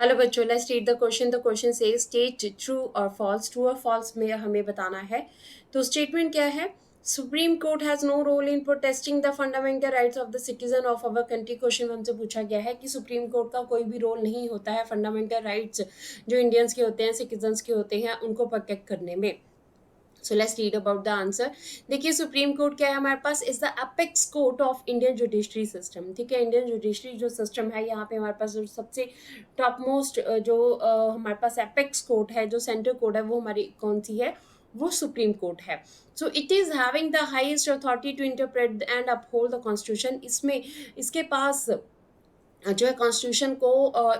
Hello बच्चों, let's read the question. The question says state true और false में हमें बताना है। तो स्टेटमेंट क्या है? Supreme court has no role in protesting the fundamental rights of the citizen of our country. Question हमसे पूछा गया है कि सुप्रीम कोर्ट का कोई भी रोल नहीं होता है फंडामेंटल राइट्स जो इंडियंस के होते हैं, सिटीजन्स के होते हैं, उनको प्रोटेक्ट करने में। So let's read about the answer. देखिए, सुप्रीम कोर्ट क्या है हमारे पास? Is the apex court of Indian judiciary system. ठीक है, इंडियन जुडिशरी जो सिस्टम है, यहाँ पे हमारे पास जो सबसे टॉप मोस्ट जो हमारे पास अपेक्स कोर्ट है, जो सेंटर कोर्ट है, वो हमारी कौन सी है? वो सुप्रीम कोर्ट है। So it is having the highest authority to interpret and uphold the constitution. इसमें इसके पास जो है कॉन्स्टिट्यूशन को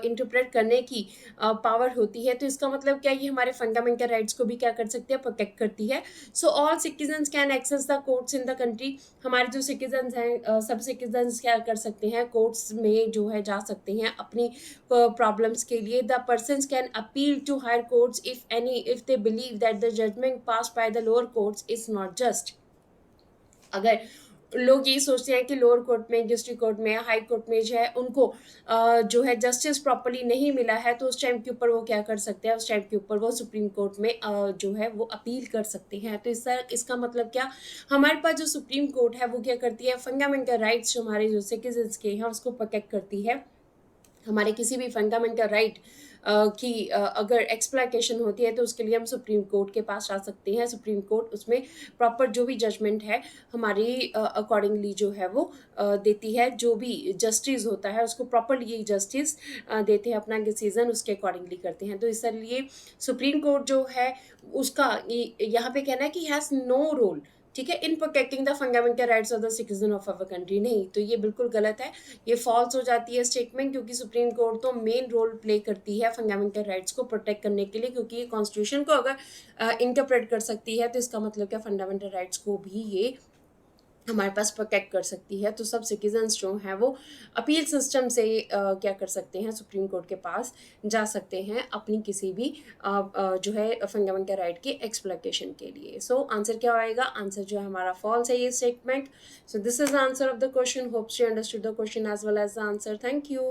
इंटरप्रेट करने की पावर होती है। तो इसका मतलब क्या, ये हमारे फंडामेंटल राइट्स को भी क्या कर सकती है? प्रोटेक्ट करती है। So all citizens can access the courts in the country. हमारे जो सिटीजन्स हैं, सब सिटीजन्स क्या कर सकते हैं? कोर्ट्स में जो है जा सकते हैं अपनी प्रॉब्लम्स के लिए। The persons can appeal to higher courts if they believe that the judgement pass by the lower courts is not just. अगर लोग ये सोचते हैं कि लोअर कोर्ट में, डिस्ट्रिक्ट कोर्ट में, हाई कोर्ट में जो है उनको जो है जस्टिस प्रॉपर्ली नहीं मिला है, तो उस टाइम के ऊपर वो क्या कर सकते हैं? उस टाइम के ऊपर वो सुप्रीम कोर्ट में जो है वो अपील कर सकते हैं। तो इसका मतलब क्या, हमारे पास जो सुप्रीम कोर्ट है वो क्या करती है? फंडामेंटल राइट्स जो हमारे जो सिटीजन्स के हैं उसको प्रोटेक्ट करती है। हमारे किसी भी फंडामेंटल राइट की अगर एक्सप्लिकेशन होती है तो उसके लिए हम सुप्रीम कोर्ट के पास जा सकते हैं। सुप्रीम कोर्ट उसमें प्रॉपर जो भी जजमेंट है हमारी अकॉर्डिंगली जो है वो देती है। जो भी जस्टिस होता है उसको प्रॉपरली जस्टिस देते हैं, अपना डिसीजन उसके अकॉर्डिंगली करते हैं। तो इसलिए सुप्रीम कोर्ट जो है उसका यहाँ पे कहना है कि हैज़ नो रोल, ठीक है, in protecting the fundamental rights of the citizen of our country. नहीं, तो ये बिल्कुल गलत है, ये फॉल्स हो जाती है स्टेटमेंट, क्योंकि सुप्रीम कोर्ट तो मेन रोल प्ले करती है फंडामेंटल राइट्स को प्रोटेक्ट करने के लिए। क्योंकि ये कॉन्स्टिट्यूशन को अगर इंटरप्रेट कर सकती है तो इसका मतलब क्या, फंडामेंटल राइट्स को भी ये हमारे पास प्रोटेक्ट कर सकती है। तो सब सिटीजन्स जो हैं वो अपील सिस्टम से क्या कर सकते हैं? सुप्रीम कोर्ट के पास जा सकते हैं अपनी किसी भी जो है फंडामेंटल राइट की एक्सप्लिकेशन के लिए। सो आंसर क्या आएगा? आंसर जो है हमारा फॉल्स है ये statement. So this is the answer of the question. Hopes you understood the question as well as the answer. Thank you.